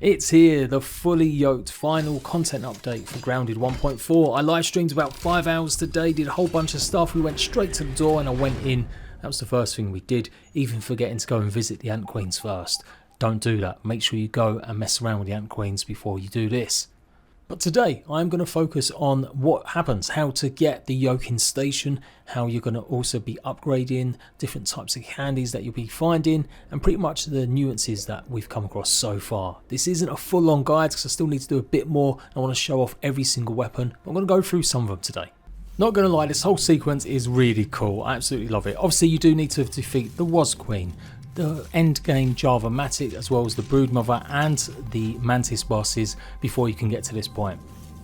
It's here, the fully yoked final content update for Grounded 1.4. I live streamed about 5 hours today, did a whole bunch of stuff. We went straight to the door and I went in. That was the first thing we did, even forgetting to go and visit the Ant Queens first. Don't do that. Make sure you go and mess around with the Ant Queens before you do this. But today I'm going to focus on what happens, how to get the YOKING station, how you're going to also be upgrading different types of candies that you'll be finding, and pretty much the nuances that we've come across so far. This isn't a full-on guide because I still need to do a bit more. I want to show off every single weapon. I'm going to go through some of them today. Not going to lie, this whole sequence is really cool. I absolutely love it. Obviously you do need to defeat the Was Queen, the end game Java-Matic, as well as the Broodmother and the Mantis bosses before you can get to this point.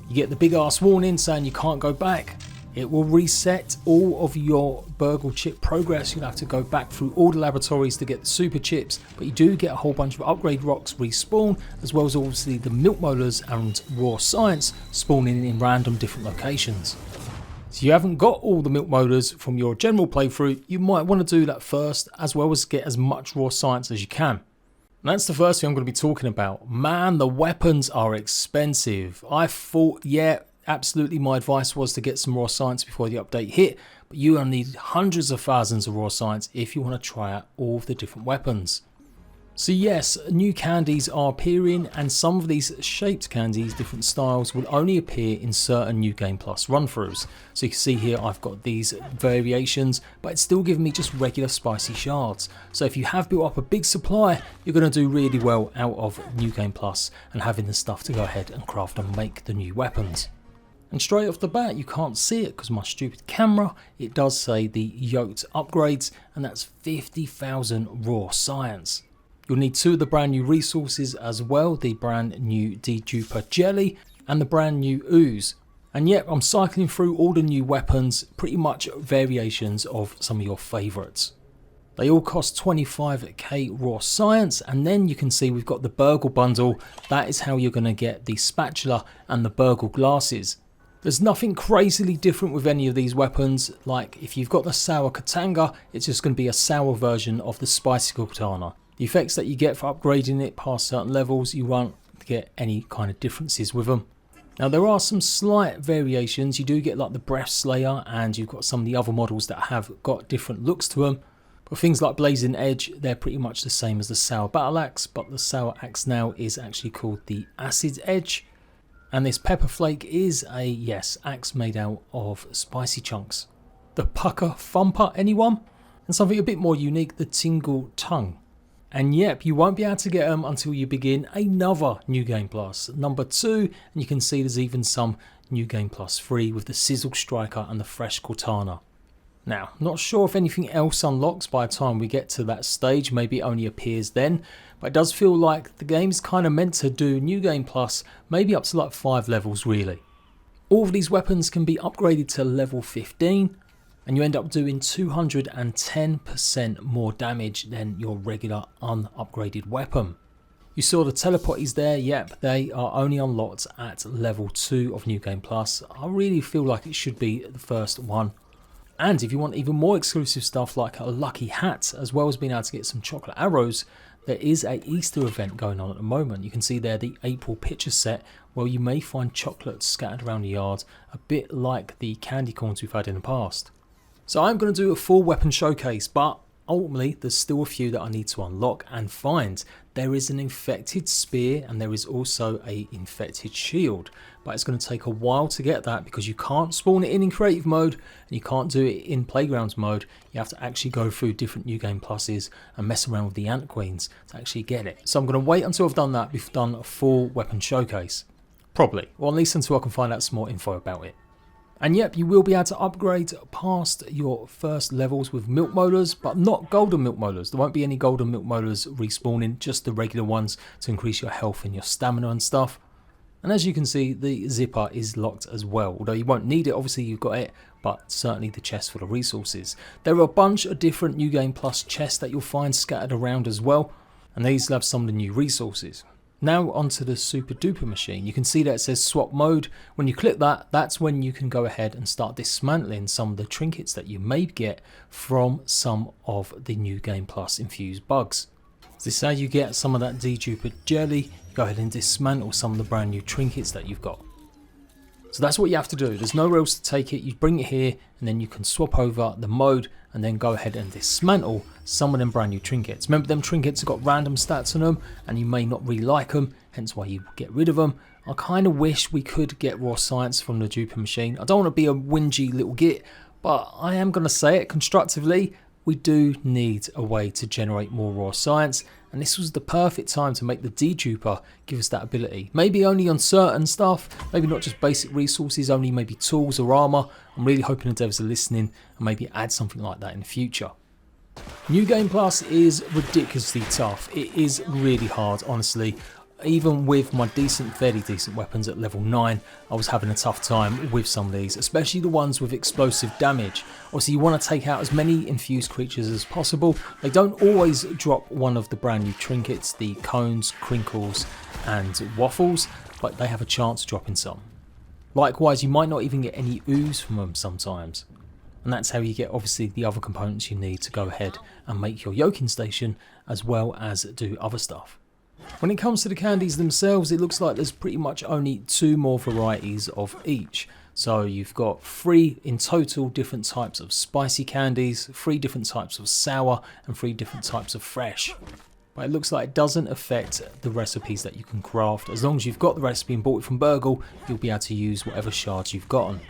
You get the big ass warning saying you can't go back. It will reset all of your Burgle chip progress. You'll have to go back through all the laboratories to get the super chips, but you do get a whole bunch of upgrade rocks respawn, as well as obviously the milk molars and raw science spawning in random different locations. So you haven't got all the milk molars from your general playthrough, you might want to do that first, as well as get as much raw science as you can. And that's the first thing I'm going to be talking about. Man, the weapons are expensive. I thought, yeah, absolutely my advice was to get some raw science before the update hit, but you will need hundreds of thousands of raw science if you want to try out all of the different weapons. So yes, new candies are appearing, and some of these shaped candies, different styles, will only appear in certain New Game Plus run-throughs. So you can see here I've got these variations, but it's still giving me just regular spicy shards. So if you have built up a big supply, you're going to do really well out of New Game Plus and having the stuff to go ahead and craft and make the new weapons. And straight off the bat, you can't see it because my stupid camera, it does say the yoked upgrades, and that's 50,000 raw science. You'll need 2 of the brand new resources as well, the brand new deduper jelly and the brand new ooze. And yep, I'm cycling through all the new weapons, pretty much variations of some of your favourites. They all cost 25k raw science, and then you can see we've got the Burgle bundle. That is how you're going to get the spatula and the Burgle glasses. There's nothing crazily different with any of these weapons. Like if you've got the sour katanga, it's just going to be a sour version of the spicy katana. The effects that you get for upgrading it past certain levels, you won't get any kind of differences with them. Now there are some slight variations. You do get like the Breath Slayer, and you've got some of the other models that have got different looks to them. But things like Blazing Edge, they're pretty much the same as the Sour Battle Axe, but the Sour Axe now is actually called the Acid Edge. And this Pepper Flake is a, yes, axe made out of spicy chunks. The Pucker Thumper, anyone? And something a bit more unique, the Tingle Tongue. And yep, you won't be able to get them until you begin another New Game Plus, number 2, and you can see there's even some New Game Plus 3 with the Sizzle Striker and the Fresh Cortana. Now, not sure if anything else unlocks by the time we get to that stage, maybe it only appears then, but it does feel like the game's kind of meant to do New Game Plus, maybe up to like 5 levels really. All of these weapons can be upgraded to level 15, and you end up doing 210% more damage than your regular unupgraded weapon. You saw the teleporties there, yep, they are only unlocked at level 2 of New Game Plus. I really feel like it should be the first one. And if you want even more exclusive stuff like a lucky hat, as well as being able to get some chocolate arrows, there is a Easter event going on at the moment. You can see there the April picture set, where you may find chocolates scattered around the yard, a bit like the candy corns we've had in the past. So I'm going to do a full weapon showcase, but ultimately there's still a few that I need to unlock and find. There is an infected spear and there is also a infected shield, but it's going to take a while to get that because you can't spawn it in creative mode and you can't do it in playgrounds mode. You have to actually go through different New Game Pluses and mess around with the Ant Queens to actually get it. So I'm going to wait until I've done that before I've done a full weapon showcase. Probably, or at least until I can find out some more info about it. And yep, you will be able to upgrade past your first levels with milk molars, but not golden milk molars. There won't be any golden milk molars respawning, just the regular ones to increase your health and your stamina and stuff. And as you can see, the zipper is locked as well. Although you won't need it, obviously you've got it, but certainly the chest for the resources. There are a bunch of different New Game Plus chests that you'll find scattered around as well, and these will have some of the new resources. Now onto the super duper machine. You can see that it says swap mode. When you click that, that's when you can go ahead and start dismantling some of the trinkets that you may get from some of the New Game Plus infused bugs. So this is how you get some of that deduper jelly. You go ahead and dismantle some of the brand new trinkets that you've got. So that's what you have to do. There's nowhere else to take it. You bring it here and then you can swap over the mode and then go ahead and dismantle some of them brand new trinkets. Remember, them trinkets have got random stats on them and you may not really like them, hence why you get rid of them. I kind of wish we could get raw science from the duper machine. I don't want to be a whingy little git, but I am going to say it constructively. We do need a way to generate more raw science, and this was the perfect time to make the deduper give us that ability. Maybe only on certain stuff, maybe not just basic resources, only maybe tools or armor. I'm really hoping the devs are listening and maybe add something like that in the future. New Game Plus is ridiculously tough. It is really hard, honestly. Even with my fairly decent weapons at level 9, I was having a tough time with some of these, especially the ones with explosive damage. Obviously you want to take out as many infused creatures as possible. They don't always drop one of the brand new trinkets, the cones, crinkles and waffles, but they have a chance of dropping some. Likewise, you might not even get any ooze from them sometimes. And that's how you get obviously the other components you need to go ahead and make your yoking station as well as do other stuff. When it comes to the candies themselves, it looks like there's pretty much only 2 more varieties of each. So you've got 3 in total different types of spicy candies, 3 different types of sour and 3 different types of fresh. But it looks like it doesn't affect the recipes that you can craft. As long as you've got the recipe and bought it from Burgle, you'll be able to use whatever shards you've gotten.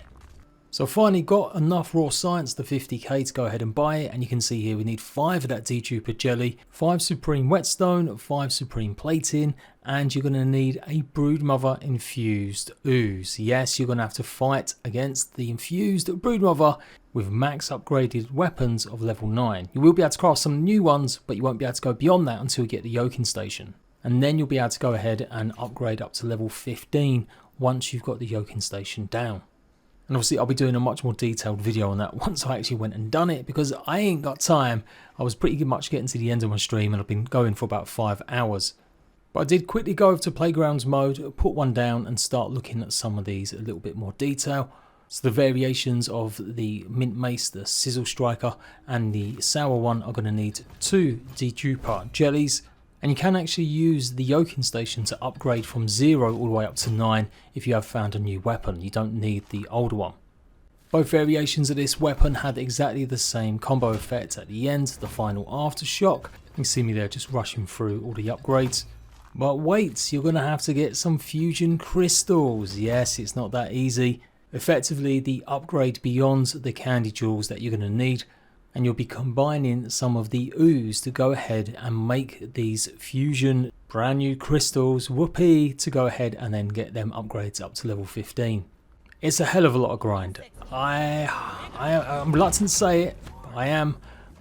So I finally got enough raw science, the 50k, to go ahead and buy it, and you can see here we need 5 of that deduper jelly, 5 supreme whetstone, 5 supreme plating, and you're going to need a broodmother infused ooze. Yes, you're going to have to fight against the infused broodmother with max upgraded weapons of level 9. You will be able to craft some new ones, but you won't be able to go beyond that until you get the yoking station. And then you'll be able to go ahead and upgrade up to level 15 once you've got the yoking station down. And obviously I'll be doing a much more detailed video on that once I actually went and done it, because I ain't got time. I was pretty much getting to the end of my stream and I've been going for about 5 hours. But I did quickly go over to Playgrounds mode, put one down and start looking at some of these in a little bit more detail. So the variations of the mint mace, the sizzle striker and the sour one are going to need 2 deduper jellies. And you can actually use the yoking station to upgrade from 0 all the way up to 9 if you have found a new weapon. You don't need the older one. Both variations of this weapon had exactly the same combo effect at the end, the final aftershock. You can see me there just rushing through all the upgrades. But wait, you're going to have to get some fusion crystals. Yes, it's not that easy. Effectively the upgrade beyond the candy jewels that you're going to need. And you'll be combining some of the ooze to go ahead and make these fusion brand new crystals, whoopee, to go ahead and then get them upgrades up to level 15. It's a hell of a lot of grind. I'm reluctant to say it, but I'm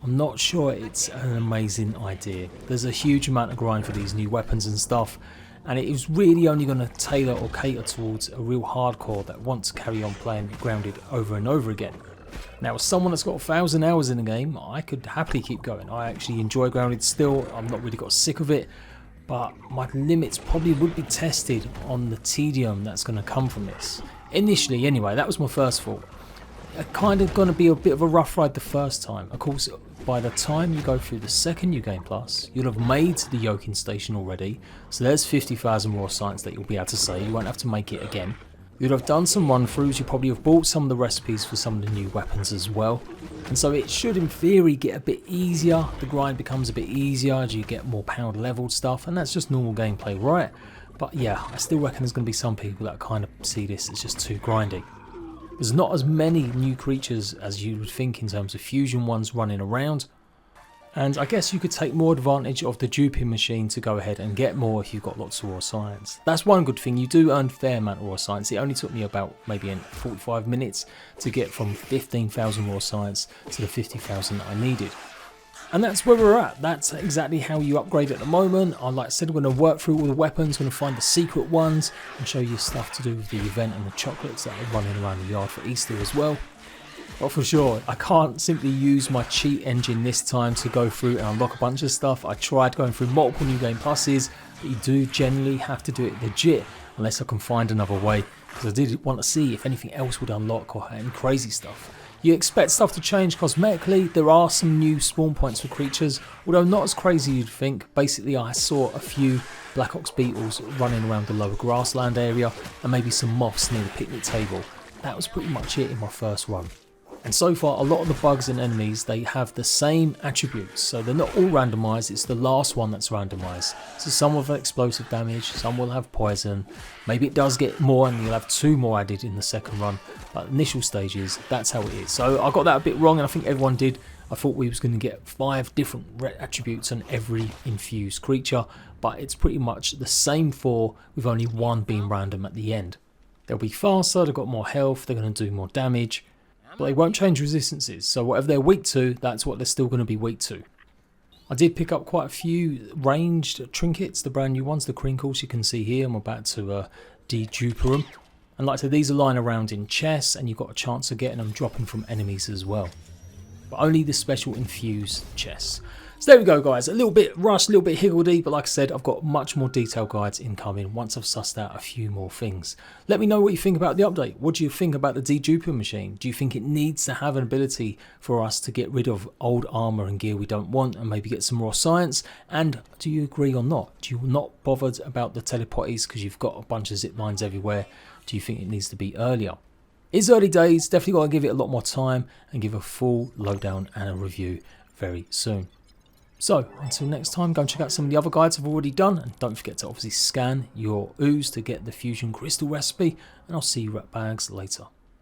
not sure it's an amazing idea. There's a huge amount of grind for these new weapons and stuff, and it is really only going to tailor or cater towards a real hardcore that wants to carry on playing Grounded over and over again. Now, as someone that's got 1,000 hours in the game, I could happily keep going. I actually enjoy Grounded still. I've not really got sick of it, but my limits probably would be tested on the tedium that's going to come from this. Initially, anyway, that was my first thought. Kind of going to be a bit of a rough ride the first time. Of course, by the time you go through the second New Game Plus, you'll have made the yoking station already. So there's 50,000 raw science that you'll be able to say. You won't have to make it again. You'd have done some run-throughs, you probably have bought some of the recipes for some of the new weapons as well. And so it should in theory get a bit easier, the grind becomes a bit easier as you get more power leveled stuff, and that's just normal gameplay, right? But yeah, I still reckon there's going to be some people that kind of see this as just too grindy. There's not as many new creatures as you would think in terms of fusion ones running around. And I guess you could take more advantage of the duping machine to go ahead and get more if you've got lots of raw science. That's one good thing, you do earn a fair amount of raw science. It only took me about maybe 45 minutes to get from 15,000 raw science to the 50,000 that I needed. And that's where we're at. That's exactly how you upgrade at the moment. Like I said, we're going to work through all the weapons, going to find the secret ones and show you stuff to do with the event and the chocolates that are running around the yard for Easter as well. But for sure, I can't simply use my cheat engine this time to go through and unlock a bunch of stuff. I tried going through multiple New Game Pluses, but you do generally have to do it legit unless I can find another way, because I did want to see if anything else would unlock or any crazy stuff. You expect stuff to change cosmetically. There are some new spawn points for creatures, although not as crazy as you'd think. Basically, I saw a few Black Ox beetles running around the lower grassland area and maybe some moths near the picnic table. That was pretty much it in my first run. And so far, a lot of the bugs and enemies, they have the same attributes. So they're not all randomised, it's the last one that's randomised. So some will have explosive damage, some will have poison. Maybe it does get more and you'll have 2 more added in the second run. But initial stages, that's how it is. So I got that a bit wrong and I think everyone did. I thought we was going to get 5 different attributes on every infused creature. But it's pretty much the same 4 with only 1 being random at the end. They'll be faster, they've got more health, they're going to do more damage. But they won't change resistances, so whatever they're weak to, that's what they're still going to be weak to. I did pick up quite a few ranged trinkets, the brand new ones, the crinkles you can see here. I'm about to de-duper them. And like I said, these are lying around in chests, and you've got a chance of getting them dropping from enemies as well. But only the special infused chests. So there we go, guys. A little bit rushed, a little bit higgledy, but like I said, I've got much more detailed guides incoming once I've sussed out a few more things. Let me know what you think about the update. What do you think about the de-duping machine? Do you think it needs to have an ability for us to get rid of old armor and gear we don't want and maybe get some raw science? And do you agree or not? Do you not bothered about the teleporties because you've got a bunch of zip lines everywhere? Do you think it needs to be earlier? It's early days, definitely got to give it a lot more time and give a full lowdown and a review very soon. So, until next time, go and check out some of the other guides I've already done, and don't forget to obviously scan your ooze to get the fusion crystal recipe, and I'll see you ratbags later.